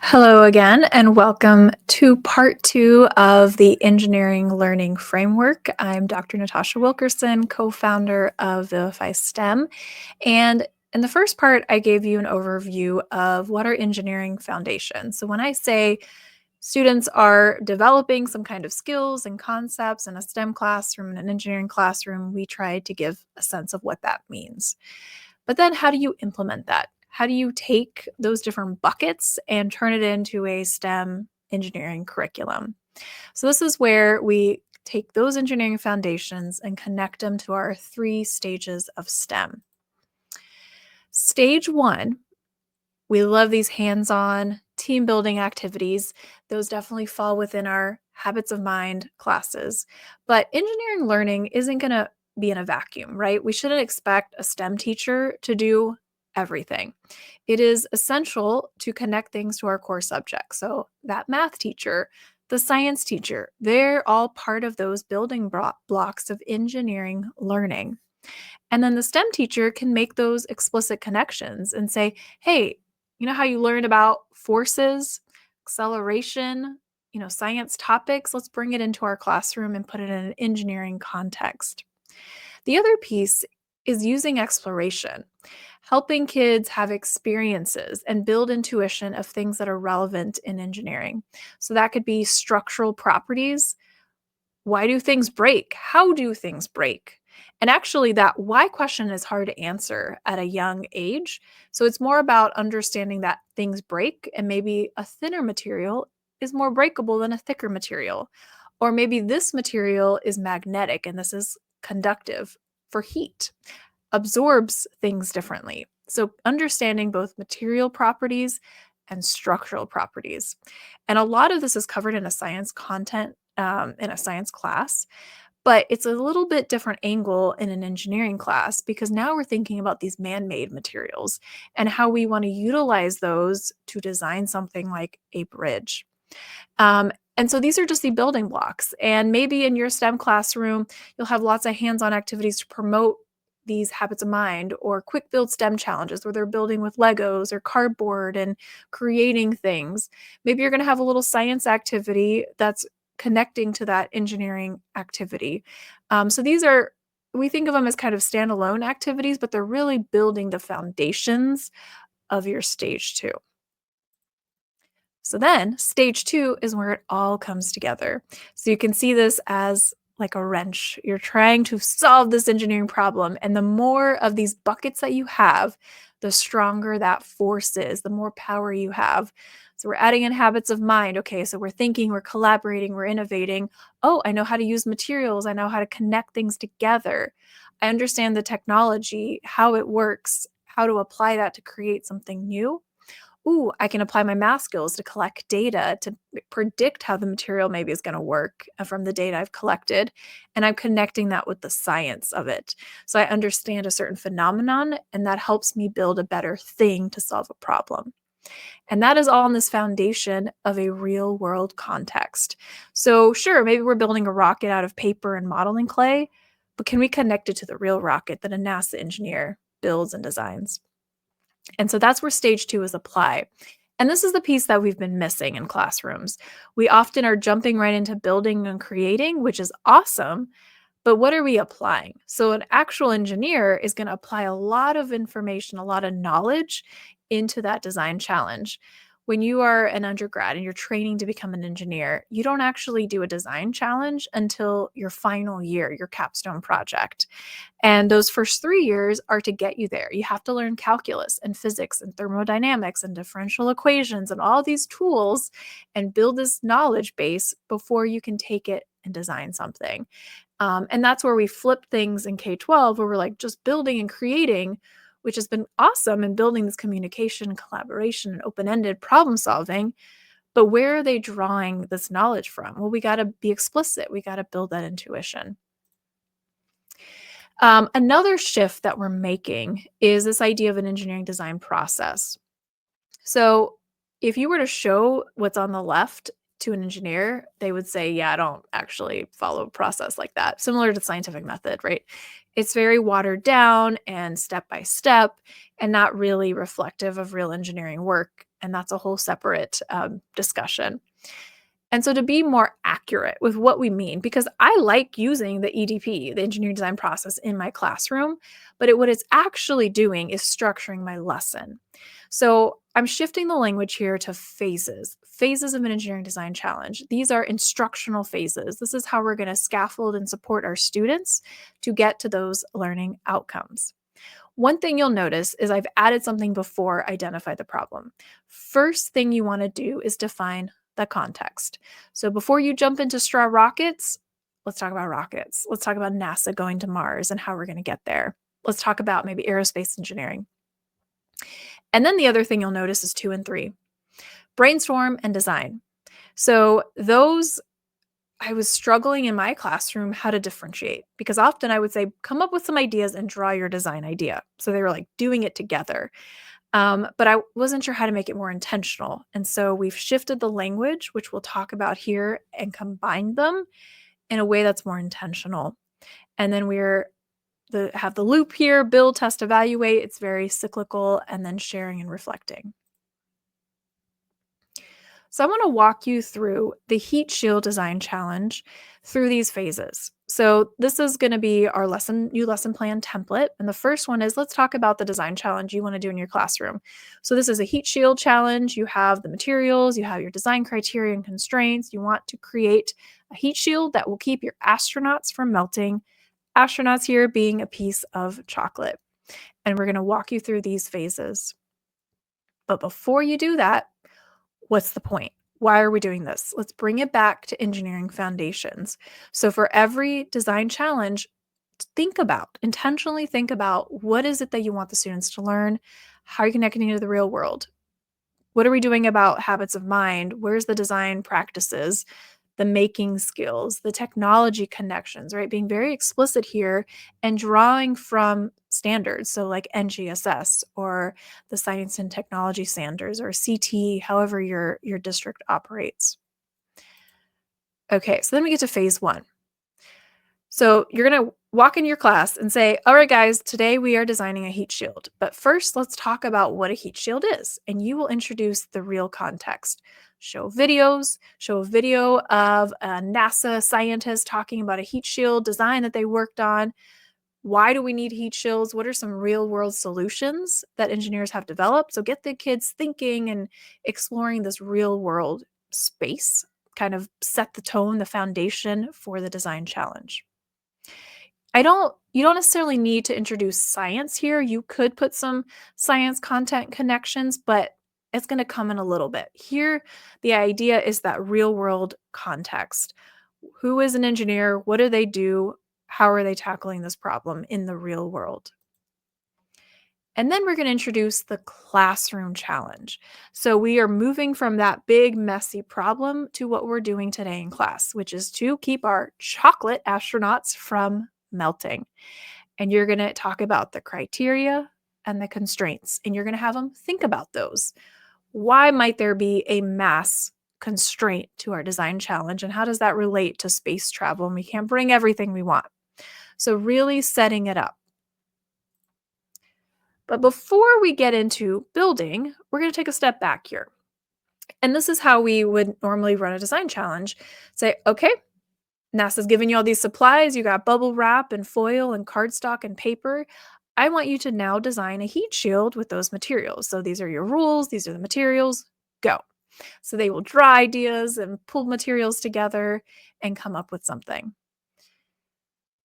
Hello again, and welcome to part two of the Engineering Learning Framework. I'm Dr. Natasha Wilkerson, co founder of Vilify STEM. And in the first part, I gave you an overview of what are engineering foundations. So when I say students are developing some kind of skills and concepts in a STEM classroom, in an engineering classroom, we try to give a sense of what that means. But then how do you implement that? How do you take those different buckets and turn it into a STEM engineering curriculum? So, this is where we take those engineering foundations and connect them to our three stages of STEM. Stage one, we love these hands on team building activities. Those definitely fall within our habits of mind classes. But engineering learning isn't going to be in a vacuum, right? We shouldn't expect a STEM teacher to do everything. It is essential to connect things to our core subjects. So, that math teacher, the science teacher, they're all part of those building blocks of engineering learning. And then the STEM teacher can make those explicit connections and say, hey, you know how you learned about forces, acceleration, science topics? Let's bring it into our classroom and put it in an engineering context. The other piece is using exploration, helping kids have experiences and build intuition of things that are relevant in engineering. So that could be structural properties. Why do things break? How do things break? And actually, that why question is hard to answer at a young age. So it's more about understanding that things break, and maybe a thinner material is more breakable than a thicker material. Or maybe this material is magnetic and this is conductive for heat, absorbs things differently. So understanding both material properties and structural properties. And a lot of this is covered in a science content in a science class, but it's a little bit different angle in an engineering class because now we're thinking about these man-made materials and how we want to utilize those to design something like a bridge. And so these are just the building blocks. And maybe in your STEM classroom, you'll have lots of hands on activities to promote these habits of mind or quick build STEM challenges where they're building with Legos or cardboard and creating things. Maybe you're going to have a little science activity that's connecting to that engineering activity. So these are, we think of them as kind of standalone activities, but they're really building the foundations of your stage two. So then stage two is where it all comes together. So you can see this as like a wrench. You're trying to solve this engineering problem. And the more of these buckets that you have, the stronger that force is, the more power you have. So we're adding in habits of mind. Okay, so we're thinking, we're collaborating, we're innovating. Oh, I know how to use materials. I know how to connect things together. I understand the technology, how it works, how to apply that to create something new. Ooh, I can apply my math skills to collect data to predict how the material maybe is going to work from the data I've collected. And I'm connecting that with the science of it. So I understand a certain phenomenon, and that helps me build a better thing to solve a problem. And that is all on this foundation of a real world context. So, sure, maybe we're building a rocket out of paper and modeling clay, but can we connect it to the real rocket that a NASA engineer builds and designs? And so that's where stage two is apply. And this is the piece that we've been missing in classrooms. We often are jumping right into building and creating, which is awesome. But what are we applying? So, an actual engineer is going to apply a lot of information, a lot of knowledge into that design challenge. When you are an undergrad and you're training to become an engineer, you don't actually do a design challenge until your final year, your capstone project. And those first 3 years are to get you there. You have to learn calculus and physics and thermodynamics and differential equations and all these tools and build this knowledge base before you can take it and design something. And that's where we flip things in K 12, where we're like just building and creating, which has been awesome in building this communication, collaboration, and open ended problem solving. But where are they drawing this knowledge from? Well, we got to be explicit, we got to build that intuition. Another shift that we're making is this idea of an engineering design process. So, if you were to show what's on the left to an engineer, they would say, yeah, I don't actually follow a process like that. Similar to scientific method, right? It's very watered down and step by step and not really reflective of real engineering work. and that's a whole separate discussion. And so to be more accurate with what we mean, because I like using the EDP, the engineering design process, in my classroom, but what it's actually doing is structuring my lesson. So I'm shifting the language here to phases, phases of an engineering design challenge. These are instructional phases. This is how we're going to scaffold and support our students to get to those learning outcomes. One thing you'll notice is I've added something before identify the problem. First thing you want to do is define the context. So before you jump into straw rockets, let's talk about rockets. Let's talk about NASA going to Mars and how we're going to get there. Let's talk about maybe aerospace engineering. And then the other thing you'll notice is 2 and 3. Brainstorm and design. So those I was struggling in my classroom how to differentiate because often I would say, come up with some ideas and draw your design idea. So they were like doing it together. But I wasn't sure how to make it more intentional. And so we've shifted the language, which we'll talk about here, and combined them in a way that's more intentional. And then have the loop here, build, test, evaluate. It's very cyclical, and then sharing and reflecting. So I want to walk you through the heat shield design challenge through these phases. So this is going to be our new lesson plan template. And the first one is let's talk about the design challenge you want to do in your classroom. So this is a heat shield challenge. You have the materials, you have your design criteria and constraints. You want to create a heat shield that will keep your astronauts from melting. Astronauts here being a piece of chocolate. And we're going to walk you through these phases. But before you do that, what's the point? Why are we doing this? Let's bring it back to engineering foundations. So for every design challenge, intentionally think about what is it that you want the students to learn? How are you connecting to the real world? What are we doing about habits of mind? Where's the design practices, the making skills, the technology connections, right? Being very explicit here and drawing from standards. So like NGSS or the Science and Technology Standards or CT, however your district operates. Okay, so then we get to phase 1. So you're going to walk in your class and say, all right, guys, today we are designing a heat shield. But first, let's talk about what a heat shield is. And you will introduce the real context. Show a video of a NASA scientist talking about a heat shield design that they worked on. Why do we need heat shields? What are some real world solutions that engineers have developed? So get the kids thinking and exploring this real world space, kind of set the tone, the foundation for the design challenge. You don't necessarily need to introduce science here. You could put some science content connections, but it's going to come in a little bit. Here, the idea is that real world context. Who is an engineer? What do they do? How are they tackling this problem in the real world? And then we're going to introduce the classroom challenge. So we are moving from that big, messy problem to what we're doing today in class, which is to keep our chocolate astronauts from melting. And you're going to talk about the criteria and the constraints, and you're going to have them think about those. Why might there be a mass constraint to our design challenge, and how does that relate to space travel? And we can't bring everything we want. So really setting it up. But before we get into building, we're going to take a step back here. And this is how we would normally run a design challenge. Say, okay, NASA's giving you all these supplies. You got bubble wrap and foil and cardstock and paper. I want you to now design a heat shield with those materials. So these are your rules. These are the materials. Go. So they will draw ideas and pull materials together and come up with something.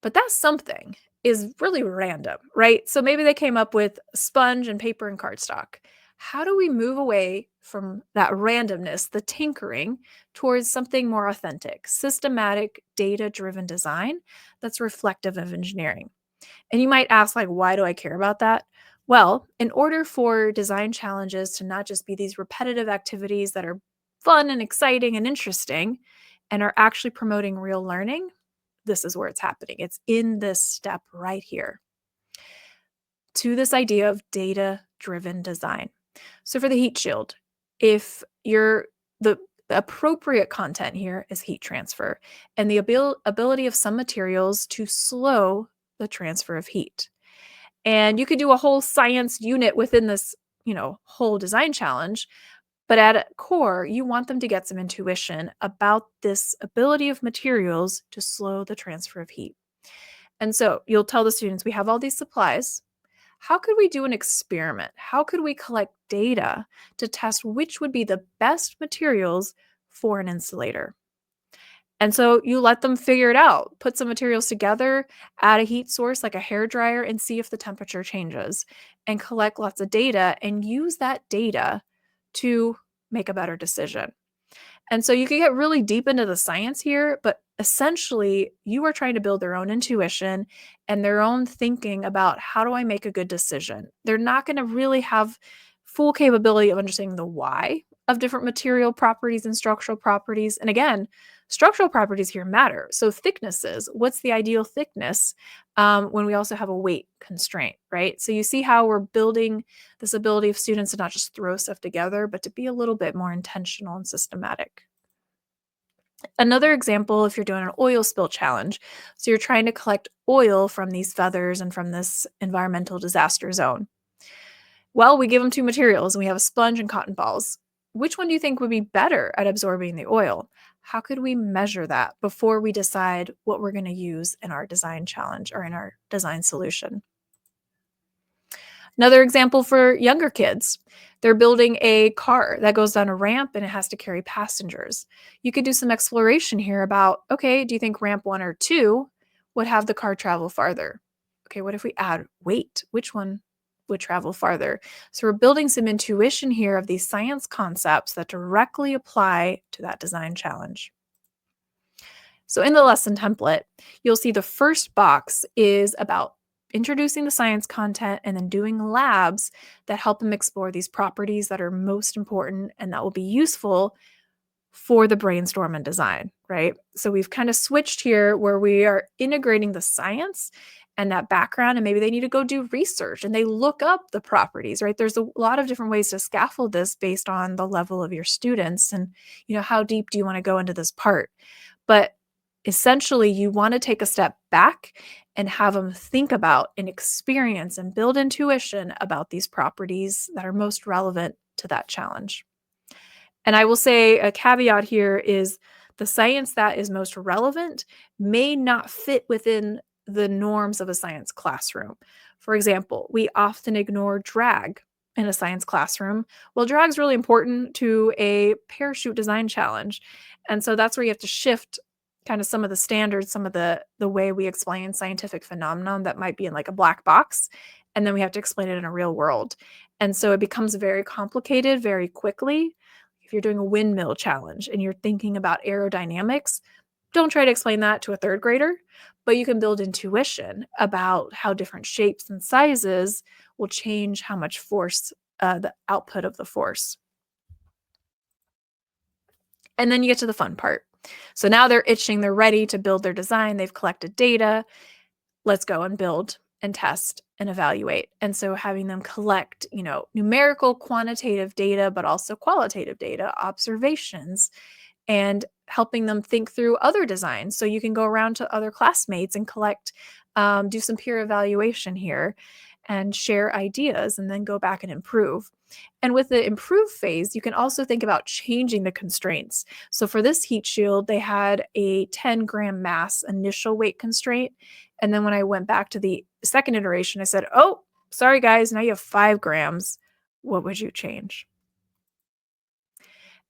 But that something is really random, right? So maybe they came up with a sponge and paper and cardstock. How do we move away from that randomness, the tinkering, towards something more authentic, systematic, data-driven design that's reflective of engineering? And you might ask, like, why do I care about that? Well, in order for design challenges to not just be these repetitive activities that are fun and exciting and interesting and are actually promoting real learning, this is where it's happening. It's in this step right here to this idea of data-driven design. So for the heat shield, if the appropriate content here is heat transfer and the ability of some materials to slow the transfer of heat. And you could do a whole science unit within this, whole design challenge. But at core, you want them to get some intuition about this ability of materials to slow the transfer of heat. And so you'll tell the students, we have all these supplies. How could we do an experiment? How could we collect data to test which would be the best materials for an insulator? And so you let them figure it out. Put some materials together, add a heat source like a hair dryer, and see if the temperature changes, and collect lots of data and use that data to make a better decision. And so you can get really deep into the science here, but essentially, you are trying to build their own intuition and their own thinking about how do I make a good decision. They're not going to really have full capability of understanding the why of different material properties and structural properties. And again, structural properties here matter. So, thicknesses, what's the ideal thickness when we also have a weight constraint, right? So, you see how we're building this ability of students to not just throw stuff together, but to be a little bit more intentional and systematic. Another example, if you're doing an oil spill challenge, so you're trying to collect oil from these feathers and from this environmental disaster zone. Well, we give them two materials and we have a sponge and cotton balls. Which one do you think would be better at absorbing the oil? How could we measure that before we decide what we're going to use in our design challenge or in our design solution? Another example for younger kids, they're building a car that goes down a ramp and it has to carry passengers. You could do some exploration here about, okay, do you think ramp one or two would have the car travel farther? Okay, what if we add weight? Which one would travel farther? So we're building some intuition here of these science concepts that directly apply to that design challenge. So in the lesson template, you'll see the first box is about introducing the science content and then doing labs that help them explore these properties that are most important and that will be useful for the brainstorm and design, right? So we've kind of switched here where we are integrating the science and that background, and maybe they need to go do research and they look up the properties, right? There's a lot of different ways to scaffold this based on the level of your students and, how deep do you want to go into this part? But essentially, you want to take a step back and have them think about and experience and build intuition about these properties that are most relevant to that challenge. And I will say a caveat here is the science that is most relevant may not fit within the norms of a science classroom. For example, we often ignore drag in a science classroom. Well, drag is really important to a parachute design challenge. And so that's where you have to shift kind of some of the standards, some of the way we explain scientific phenomenon that might be in like a black box, and then we have to explain it in a real world. And so it becomes very complicated very quickly. If you're doing a windmill challenge and you're thinking about aerodynamics, don't try to explain that to a third grader, but you can build intuition about how different shapes and sizes will change how much force, the output of the force. And then you get to the fun part. So now they're itching, they're ready to build their design, they've collected data. Let's go and build and test and evaluate. And so having them collect, numerical, quantitative data, but also qualitative data, observations, and helping them think through other designs. So you can go around to other classmates and collect, do some peer evaluation here and share ideas and then go back and improve. And with the improve phase, you can also think about changing the constraints. So for this heat shield, they had a 10-gram mass initial weight constraint. And then when I went back to the second iteration, I said, oh, sorry guys, now you have 5 grams. What would you change?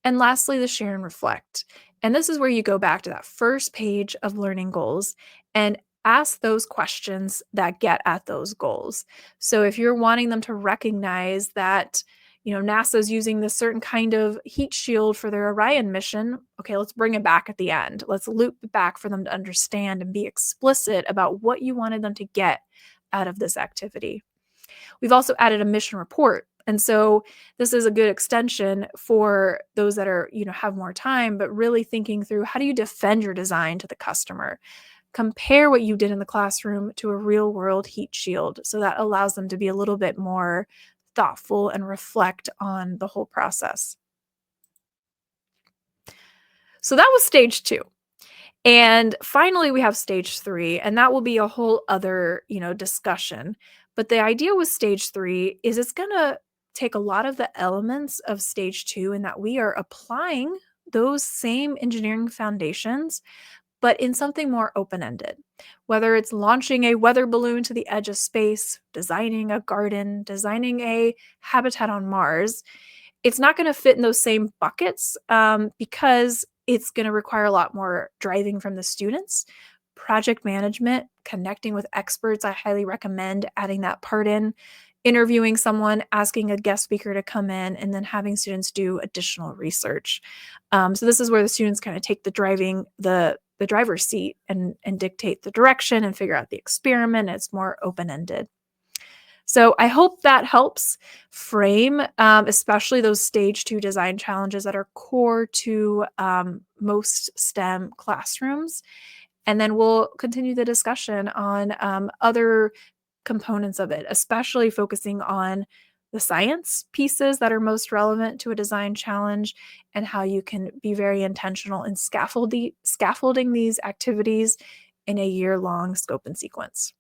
And lastly, the share and reflect. And this is where you go back to that first page of learning goals and ask those questions that get at those goals. So if you're wanting them to recognize that, NASA's using this certain kind of heat shield for their Orion mission, okay, let's bring it back at the end. Let's loop it back for them to understand and be explicit about what you wanted them to get out of this activity. We've also added a mission report. And so this is a good extension for those that are, have more time, but really thinking through how do you defend your design to the customer? Compare what you did in the classroom to a real world heat shield. So that allows them to be a little bit more thoughtful and reflect on the whole process. So that was stage 2. And finally, we have stage 3, and that will be a whole other, discussion. But the idea with stage 3 is it's going to take a lot of the elements of stage 2 and that we are applying those same engineering foundations, but in something more open-ended. Whether it's launching a weather balloon to the edge of space, designing a garden, designing a habitat on Mars, it's not gonna fit in those same buckets, because it's gonna require a lot more driving from the students. Project management, connecting with experts, I highly recommend adding that part in, interviewing someone, asking a guest speaker to come in, and then having students do additional research. So this is where the students kinda take the driver's seat and dictate the direction and figure out the experiment. It's more open-ended. So I hope that helps frame, especially those stage 2 design challenges that are core to, most STEM classrooms, and then we'll continue the discussion on, other components of it, especially focusing on the science pieces that are most relevant to a design challenge and how you can be very intentional in scaffolding these activities in a year-long scope and sequence.